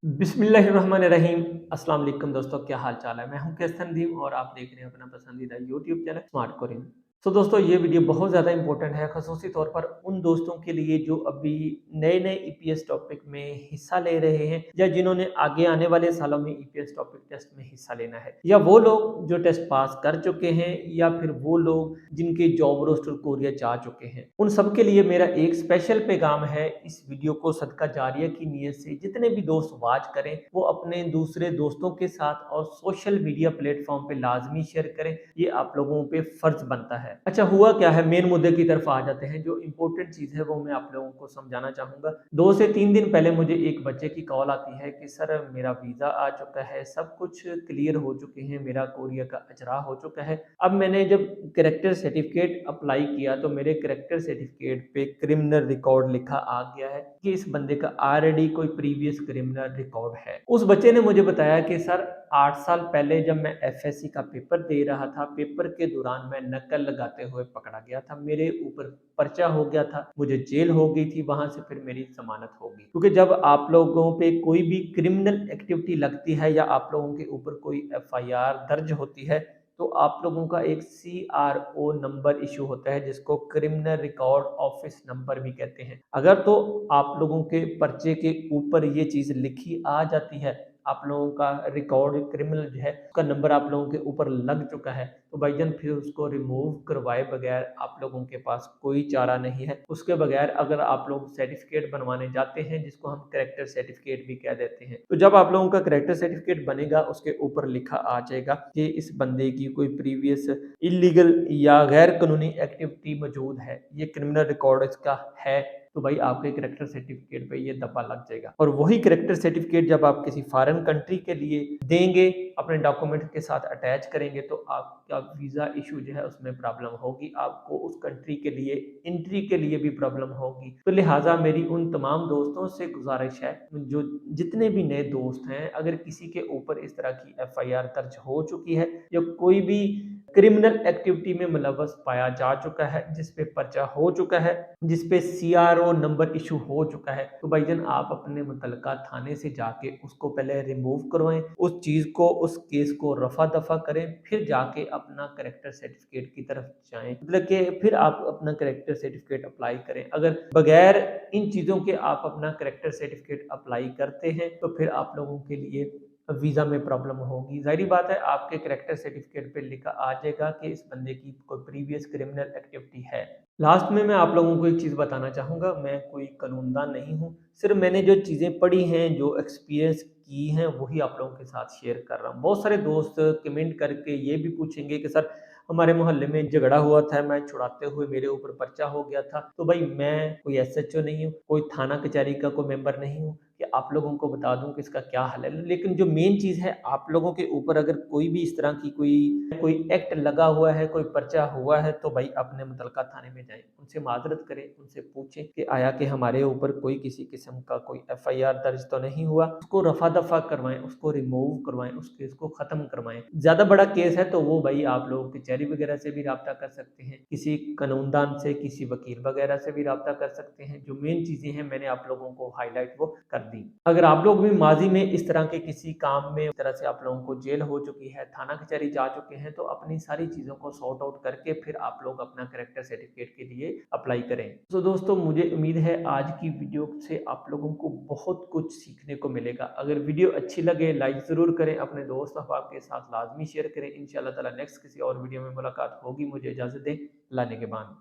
बिस्मिल्लाहिर्रहमानिर्रहीम। अस्सलाम वालेकुम दोस्तों, क्या हाल चाल है। मैं हूं कैसन दीम और आप देख रहे हैं अपना पसंदीदा यूट्यूब चैनल स्मार्ट कोरियन। तो दोस्तों ये वीडियो बहुत ज़्यादा इंपॉर्टेंट है, खसूसी तौर पर उन दोस्तों के लिए जो अभी नए नए ईपीएस टॉपिक में हिस्सा ले रहे हैं या जिन्होंने आगे आने वाले सालों में ईपीएस टॉपिक टेस्ट में हिस्सा लेना है, या वो लोग जो टेस्ट पास कर चुके हैं, या फिर वो लोग जिनके जॉब रोस्टर कोरिया जा चुके हैं। उन सब के लिए मेरा एक स्पेशल पैगाम है। इस वीडियो को सदका जारिया की नीयत से जितने भी दोस्त वाच करें वो अपने दूसरे दोस्तों के साथ और सोशल मीडिया प्लेटफॉर्म पे लाजमी शेयर करें। ये आप लोगों पे फर्ज बनता है। अच्छा, हुआ क्या है, मेन मुद्दे की तरफ आ जाते हैं। जो इंपॉर्टेंट चीज है वो मैं आप लोगों को समझाना चाहूंगा। 2 से 3 दिन पहले मुझे एक बच्चे की कॉल आती है कि सर मेरा वीजा आ चुका है, सब कुछ क्लियर हो चुके हैं, मेरा कोरिया का अजरा हो चुका है। अब मैंने जब करेक्टर सर्टिफिकेट अप्लाई किया तो मेरे करेक्टर सर्टिफिकेट पे क्रिमिनल रिकॉर्ड लिखा आ गया है कि इस बंदे का ऑलरेडी कोई प्रीवियस क्रिमिनल रिकॉर्ड है। उस बच्चे ने मुझे बताया कि सर 8 साल पहले जब मैं एफएससी का पेपर दे रहा था, पेपर के दौरान मैं नकल लगाते हुए पकड़ा गया था, मेरे ऊपर पर्चा हो गया था, मुझे जेल हो गई थी, वहां से फिर मेरी जमानत होगी। क्योंकि जब आप लोगों पे कोई भी क्रिमिनल एक्टिविटी लगती है या आप लोगों के ऊपर कोई एफआईआर दर्ज होती है तो आप लोगों का एक सीआरओ नंबर इशू होता है, जिसको क्रिमिनल रिकॉर्ड ऑफिस नंबर भी कहते हैं। अगर तो आप लोगों के पर्चे के ऊपर ये चीज लिखी आ जाती है, आप लोगों का रिकॉर्ड क्रिमिनल जो है उसका नंबर आप लोगों के ऊपर लग चुका है, तो भाईजान फिर उसको रिमूव करवाए बगैर आप लोगों के पास कोई चारा नहीं है। उसके बगैर अगर आप लोग सर्टिफिकेट बनवाने जाते हैं, जिसको हम करेक्टर सर्टिफिकेट भी कह देते हैं, तो जब आप लोगों का करेक्टर सर्टिफिकेट बनेगा उसके ऊपर लिखा आ जाएगा कि इस बंदे की कोई प्रीवियस इलीगल या गैर कानूनी एक्टिविटी मौजूद है, ये क्रिमिनल रिकॉर्ड इसका है, तो भाई आपके करेक्टर सर्टिफिकेट पे ये दब्बा लग जाएगा। और वही करेक्टर सर्टिफिकेट जब आप किसी फॉरेन कंट्री के लिए देंगे, अपने डॉक्यूमेंट के साथ अटैच करेंगे, तो आपका वीजा इशू जो है उसमें प्रॉब्लम होगी, आपको उस कंट्री के लिए एंट्री के लिए भी प्रॉब्लम होगी। तो लिहाजा मेरी उन तमाम दोस्तों से गुजारिश है, जो जितने भी नए दोस्त हैं, अगर किसी के ऊपर इस तरह की एफआईआर दर्ज हो चुकी है या कोई भी क्रिमिनल एक्टिविटी में मुलव्वस पाया जा चुका है, जिसपे पर्चा हो चुका है, जिसपे सीआरओ नंबर इशू हो चुका है, तो भाईजान आप अपने मुतलका थाने से जाके उसको पहले रिमूव करवाएं, उस चीज को, उस केस को रफा दफा करें, फिर जाके अपना करेक्टर सर्टिफिकेट की तरफ जाएं। मतलब कि फिर आप अपना करेक्टर सर्टिफिकेट अप्लाई करें। अगर बगैर इन चीजों के आप अपना करेक्टर सर्टिफिकेट अप्लाई करते हैं तो फिर आप लोगों के लिए वीजा में प्रॉब्लम होगी। जाहिर बात है, आपके करेक्टर सर्टिफिकेट पे लिखा आ जाएगा कि इस बंदे की कोई प्रीवियस क्रिमिनल एक्टिविटी है। लास्ट में मैं आप लोगों को एक चीज़ बताना चाहूँगा, मैं कोई कानूनदान नहीं हूँ, सिर्फ मैंने जो चीज़ें पढ़ी हैं, जो एक्सपीरियंस की हैं, वही आप लोगों के साथ शेयर कर रहा हूँ। बहुत सारे दोस्त कमेंट करके ये भी पूछेंगे कि सर हमारे मोहल्ले में झगड़ा हुआ था, मैं छुड़ाते हुए मेरे ऊपर पर्चा हो गया था। तो भाई मैं कोई एसएचओ नहीं हूँ, कोई थाना कचहरी का कोई मेंबर नहीं हूँ कि आप लोगों को बता दूं कि इसका क्या हल है। लेकिन जो मेन चीज़ है, आप लोगों के ऊपर अगर कोई भी इस तरह की कोई कोई एक्ट लगा हुआ है, कोई पर्चा हुआ है, तो भाई अपने मुतलका थाने में जाएं, उनसे माजरत करें, उनसे पूछें कि आया कि हमारे ऊपर कोई किसी किस्म का कोई एफआईआर दर्ज तो नहीं हुआ। उसको रफा दफा करवाएं, उसको रिमूव करवाएं, उस केस को खत्म करवाएं। ज्यादा बड़ा केस है तो वो भाई आप लोग कचहरी वगैरह से भी रब्ता कर सकते हैं, किसी कानूनदान से, किसी वकील वगैरह से भी रब्ता कर सकते हैं। जो मेन चीजें हैं मैंने आप लोगों को हाईलाइट वो कर दी। अगर आप लोग भी माजी में इस तरह के किसी काम में, इस तरह से आप लोगों को जेल हो चुकी है, थाना कचहरी जा चुके हैं, तो अपनी सारी चीजों को सॉर्ट आउट करके फिर आप लोग अपना करेक्टर सर्टिफिकेट के लिए अप्लाई करें। तो दोस्तों मुझे उम्मीद है आज की वीडियो से आप लोगों को बहुत कुछ सीखने को मिलेगा। अगर वीडियो अच्छी लगे लाइक जरूर करें, अपने दोस्त अहबाब के साथ लाजमी शेयर करें। इंशाल्लाह ताला नेक्स्ट किसी और वीडियो में मुलाकात होगी। मुझे इजाजत दें, लाने के बाद।